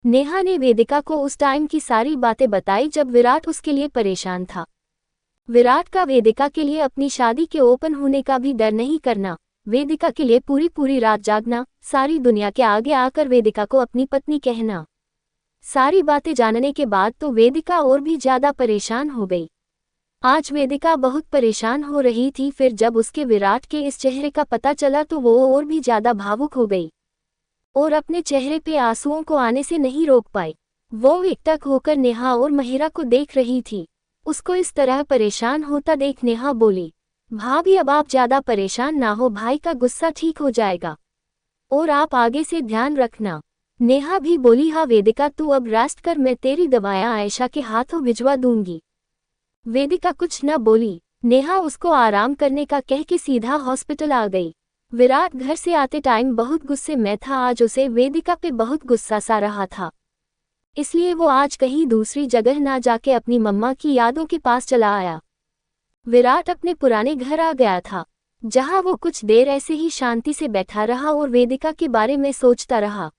नेहा ने वेदिका को उस टाइम की सारी बातें बताई जब विराट उसके लिए परेशान था। विराट का वेदिका के लिए अपनी शादी के ओपन होने का भी डर नहीं करना, वेदिका के लिए पूरी पूरी रात जागना, सारी दुनिया के आगे आकर वेदिका को अपनी पत्नी कहना। सारी बातें जानने के बाद तो वेदिका और भी ज्यादा परेशान हो गई। आज वेदिका बहुत परेशान हो रही थी। फिर जब उसके विराट के इस चेहरे का पता चला तो वो और भी ज्यादा भावुक हो गई और अपने चेहरे पे आंसुओं को आने से नहीं रोक पाई। वो एकटक होकर नेहा और महिरा को देख रही थी। उसको इस तरह परेशान होता देख नेहा बोली, भाभी अब आप ज्यादा परेशान ना हो, भाई का गुस्सा ठीक हो जाएगा और आप आगे से ध्यान रखना। नेहा भी बोली, हाँ वेदिका तू अब रेस्ट कर, मैं तेरी दवाएं आयशा के हाथों भिजवा दूंगी। वेदिका कुछ न बोली। नेहा उसको आराम करने का कह के सीधा हॉस्पिटल आ गई। विराट घर से आते टाइम बहुत गुस्से में था। आज उसे वेदिका पे बहुत गुस्सा सा रहा था, इसलिए वो आज कहीं दूसरी जगह ना जाके अपनी मम्मा की यादों के पास चला आया। विराट अपने पुराने घर आ गया था, जहां वो कुछ देर ऐसे ही शांति से बैठा रहा और वेदिका के बारे में सोचता रहा।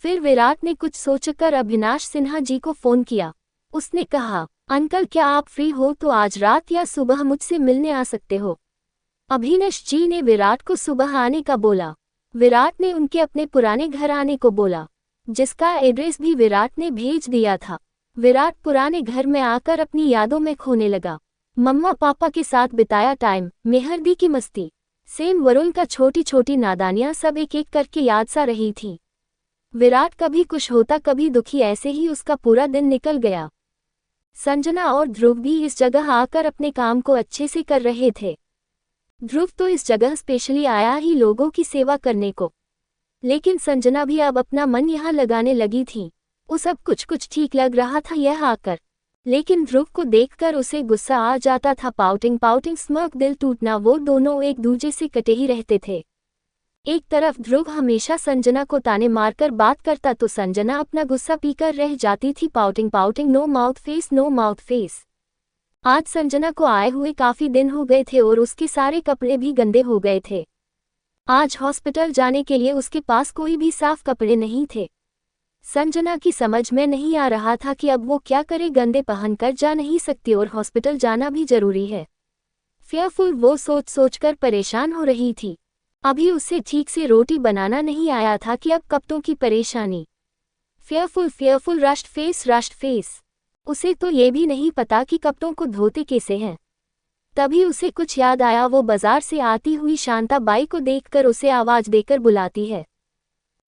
फिर विराट ने कुछ सोचकर अविनाश सिन्हा जी को फोन किया। उसने कहा, अंकल क्या आप फ्री हो तो आज रात या सुबह मुझसे मिलने आ सकते हो। अविनाश जी ने विराट को सुबह आने का बोला। विराट ने उनके अपने पुराने घर आने को बोला, जिसका एड्रेस भी विराट ने भेज दिया था। विराट पुराने घर में आकर अपनी यादों में खोने लगा। मम्मा पापा के साथ बिताया टाइम, मेहंदी की मस्ती, सेम वरुण का छोटी छोटी नादानियां सब एक एक करके याद सा रही थी। विराट कभी खुश होता कभी दुखी, ऐसे ही उसका पूरा दिन निकल गया। संजना और ध्रुव भी इस जगह आकर अपने काम को अच्छे से कर रहे थे। ध्रुव तो इस जगह स्पेशली आया ही लोगों की सेवा करने को, लेकिन संजना भी अब अपना मन यहाँ लगाने लगी थी। उस अब कुछ कुछ ठीक लग रहा था यह आकर, लेकिन ध्रुव को देखकर उसे गुस्सा आ जाता था। पाउटिंग पाउटिंग स्मर्क, दिल टूटना, वो दोनों एक दूजे से कटे ही रहते थे। एक तरफ ध्रुव हमेशा संजना को ताने मारकर बात करता तो संजना अपना गुस्सा पीकर रह जाती थी। Pouting pouting, no mouth face, no mouth face. आज संजना को आए हुए काफी दिन हो गए थे और उसके सारे कपड़े भी गंदे हो गए थे। आज हॉस्पिटल जाने के लिए उसके पास कोई भी साफ कपड़े नहीं थे। संजना की समझ में नहीं आ रहा था कि अब वो क्या करे, गंदे पहनकर जा नहीं सकती और हॉस्पिटल जाना भी जरूरी है। फेयरफुल वो सोच सोचकर परेशान हो रही थी। अभी उसे ठीक से रोटी बनाना नहीं आया था कि अब कपड़ों की परेशानी। Fearful fearful, rushed face. उसे तो ये भी नहीं पता कि कपड़ों को धोते कैसे हैं। तभी उसे कुछ याद आया। वो बाजार से आती हुई शांता बाई को देखकर उसे आवाज देकर बुलाती है,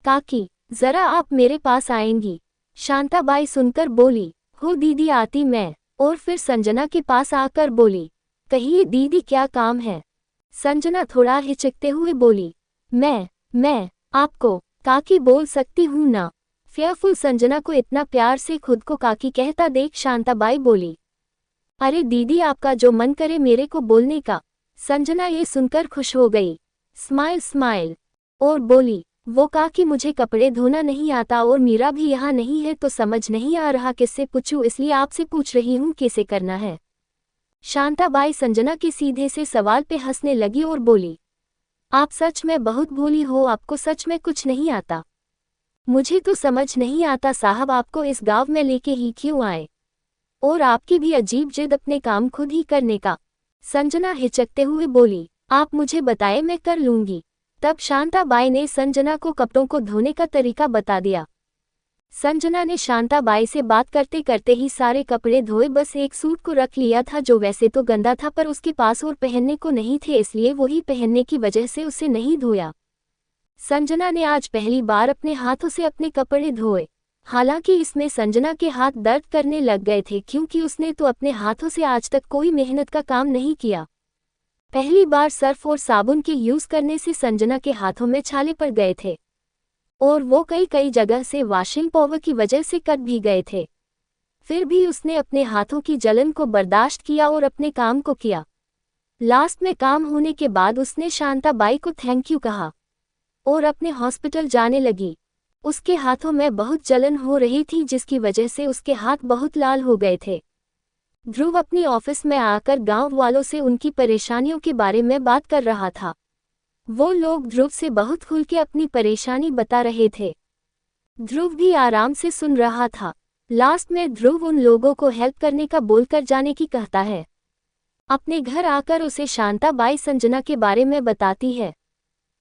काकी जरा आप मेरे पास आएंगी। शांता बाई सुनकर बोली, हो दीदी आती मैं। और फिर संजना के पास आकर बोली, कहिए दीदी क्या काम है। संजना थोड़ा हिचकते हुए बोली, मैं आपको काकी बोल सकती हूँ ना। फेयरफुल संजना को इतना प्यार से खुद को काकी कहता देख शांताबाई बोली, अरे दीदी आपका जो मन करे मेरे को बोलने का। संजना ये सुनकर खुश हो गई, स्माइल और बोली, वो काकी मुझे कपड़े धोना नहीं आता और मीरा भी यहाँ नहीं है तो समझ नहीं आ रहा किससे पूछूं, इसलिए आपसे पूछ रही हूँ कैसे करना है। शांताबाई संजना के सीधे से सवाल पे हंसने लगी और बोली, आप सच में बहुत भोली हो, आपको सच में कुछ नहीं आता। मुझे तो समझ नहीं आता साहब आपको इस गांव में लेके ही क्यों आए, और आपकी भी अजीब जिद अपने काम खुद ही करने का। संजना हिचकते हुए बोली, आप मुझे बताए मैं कर लूंगी। तब शांताबाई ने संजना को कपड़ों को धोने का तरीका बता दिया। संजना ने शांताबाई से बात करते करते ही सारे कपड़े धोए, बस एक सूट को रख लिया था जो वैसे तो गंदा था पर उसके पास और पहनने को नहीं थे, इसलिए वही पहनने की वजह से उसे नहीं धोया। संजना ने आज पहली बार अपने हाथों से अपने कपड़े धोए। हालांकि इसमें संजना के हाथ दर्द करने लग गए थे क्योंकि उसने तो अपने हाथों से आज तक कोई मेहनत का काम नहीं किया। पहली बार सर्फ और साबुन के यूज करने से संजना के हाथों में छाले पड़ गए थे और वो कई जगह से वॉशिंग पाउडर की वजह से कट भी गए थे। फिर भी उसने अपने हाथों की जलन को बर्दाश्त किया और अपने काम को किया। लास्ट में काम होने के बाद उसने शांताबाई को थैंक यू कहा और अपने हॉस्पिटल जाने लगी। उसके हाथों में बहुत जलन हो रही थी जिसकी वजह से उसके हाथ बहुत लाल हो गए थे। ध्रुव अपनी ऑफिस में आकर गांव वालों से उनकी परेशानियों के बारे में बात कर रहा था। वो लोग ध्रुव से बहुत खुल के अपनी परेशानी बता रहे थे। ध्रुव भी आराम से सुन रहा था। लास्ट में ध्रुव उन लोगों को हेल्प करने का बोलकर जाने की कहता है। अपने घर आकर उसे शांता बाई संजना के बारे में बताती है,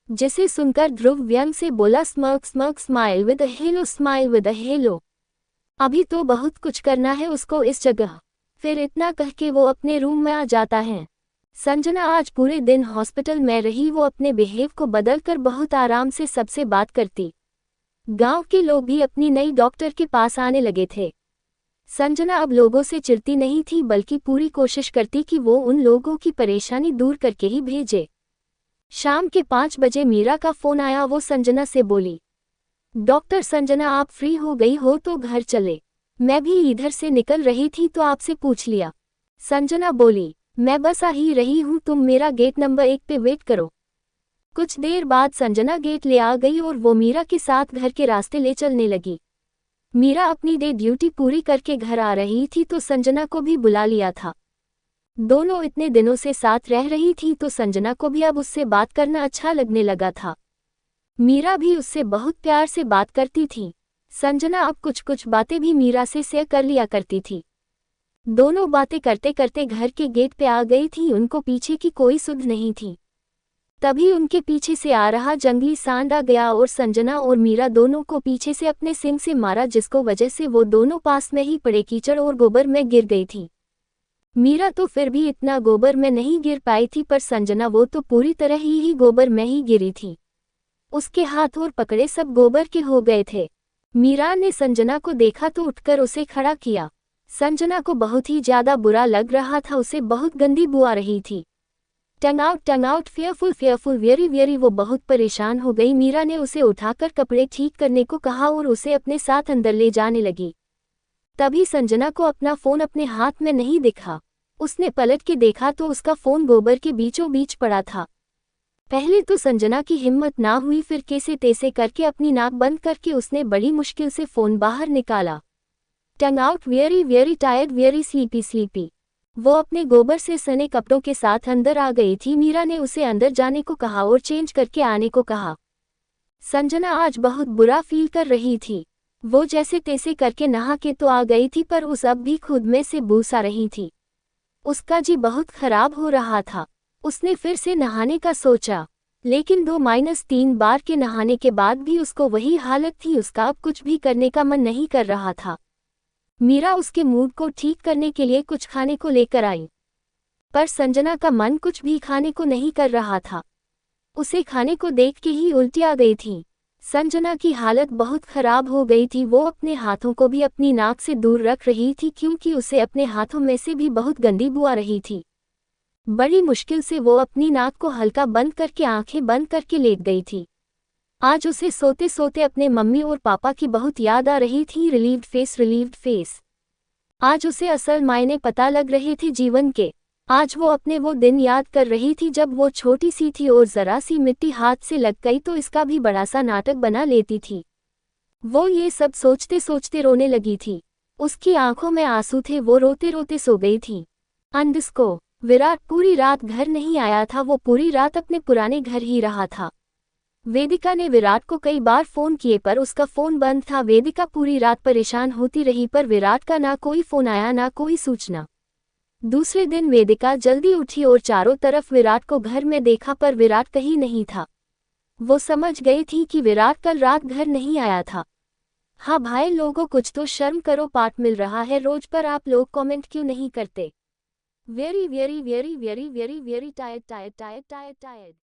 जिसे सुनकर ध्रुव व्यंग से बोला, smirk smirk smile with a hello, smile with a hello. अभी तो बहुत कुछ करना है उसको इस जगह। फिर इतना कह के वो अपने रूम में आ जाता है। संजना आज पूरे दिन हॉस्पिटल में रही। वो अपने बिहेव को बदलकर बहुत आराम से सबसे बात करती। गांव के लोग भी अपनी नई डॉक्टर के पास आने लगे थे। संजना अब लोगों से चिढ़ती नहीं थी, बल्कि पूरी कोशिश करती कि वो उन लोगों की परेशानी दूर करके ही भेजे। शाम के 5 बजे मीरा का फोन आया। वो संजना से बोली, डॉक्टर संजना, आप फ्री हो गई हो तो घर चले। मैं भी इधर से निकल रही थी तो आपसे पूछ लिया। संजना बोली, मैं बस आ ही रही हूँ, तुम मेरा गेट नंबर 1 पे वेट करो। कुछ देर बाद संजना गेट ले आ गई और वो मीरा के साथ घर के रास्ते ले चलने लगी। मीरा अपनी डे ड्यूटी पूरी करके घर आ रही थी तो संजना को भी बुला लिया था। दोनों इतने दिनों से साथ रह रही थी तो संजना को भी अब उससे बात करना अच्छा लगने लगा था। मीरा भी उससे बहुत प्यार से बात करती थी। संजना अब कुछ कुछ बातें भी मीरा से शेयर कर लिया करती थी। दोनों बातें करते करते घर के गेट पे आ गई थी। उनको पीछे की कोई सुध नहीं थी। तभी उनके पीछे से आ रहा जंगली सांड आ गया और संजना और मीरा दोनों को पीछे से अपने सिंग से मारा, जिसको वजह से वो दोनों पास में ही पड़े कीचड़ और गोबर में गिर गई थी। मीरा तो फिर भी इतना गोबर में नहीं गिर पाई थी, पर संजना वो तो पूरी तरह ही गोबर में ही गिरी थी। उसके हाथ और पकड़े सब गोबर के हो गए थे। मीरा ने संजना को देखा तो उठकर उसे खड़ा किया। संजना को बहुत ही ज्यादा बुरा लग रहा था, उसे बहुत गंदी बू आ रही थी। Tongue out, fearful fearful, very very. वो बहुत परेशान हो गई। मीरा ने उसे उठाकर कपड़े ठीक करने को कहा और उसे अपने साथ अंदर ले जाने लगी। तभी संजना को अपना फोन अपने हाथ में नहीं दिखा। उसने पलट के देखा तो उसका फोन गोबर के बीचों बीच पड़ा था। पहले तो संजना की हिम्मत ना हुई, फिर कैसे तैसे करके अपनी नाक बंद करके उसने बड़ी मुश्किल से फोन बाहर निकाला। Tongue out, very very tired, very sleepy sleepy. वो अपने गोबर से सने कपड़ों के साथ अंदर आ गई थी। मीरा ने उसे अंदर जाने को कहा और चेंज करके आने को कहा। संजना आज बहुत बुरा फील कर रही थी। वो जैसे तैसे करके नहा के तो आ गई थी, पर उस अब भी खुद में से बू सा रही थी। उसका जी बहुत खराब हो रहा था। उसने फिर से नहाने का सोचा, लेकिन 2-3 बार के नहाने के बाद भी उसको वही हालत थी। उसका अब कुछ भी करने का मन नहीं कर रहा था। मीरा उसके मूड को ठीक करने के लिए कुछ खाने को लेकर आई, पर संजना का मन कुछ भी खाने को नहीं कर रहा था। उसे खाने को देख के ही उल्टी आ गई थी। संजना की हालत बहुत खराब हो गई थी। वो अपने हाथों को भी अपनी नाक से दूर रख रही थी, क्योंकि उसे अपने हाथों में से भी बहुत गंदी बू आ रही थी। बड़ी मुश्किल से वो अपनी नाक को हल्का बंद करके आंखें बंद करके लेट गई थी। आज उसे सोते सोते अपने मम्मी और पापा की बहुत याद आ रही थी। Relieved face, relieved face. आज उसे असल मायने पता लग रहे थे जीवन के। आज वो अपने वो दिन याद कर रही थी जब वो छोटी सी थी और जरा सी मिट्टी हाथ से लग गई तो इसका भी बड़ा सा नाटक बना लेती थी। वो ये सब सोचते सोचते रोने लगी थी। उसकी आंखों में आंसू थे। वो रोते रोते सो गई थी। अंडस्को विराट पूरी रात घर नहीं आया था। वो पूरी रात अपने पुराने घर ही रहा था। वेदिका ने विराट को कई बार फोन किए पर उसका फोन बंद था। वेदिका पूरी रात परेशान होती रही, पर विराट का ना कोई फोन आया ना कोई सूचना। दूसरे दिन वेदिका जल्दी उठी और चारों तरफ विराट को घर में देखा, पर विराट कहीं नहीं था। वो समझ गई थी कि विराट कल रात घर नहीं आया था। हाँ भाई लोगों, कुछ तो शर्म करो, पाठ मिल रहा है रोज, पर आप लोग कमेंट क्यों नहीं करते? Very very very very very very tired tired tired tired tired.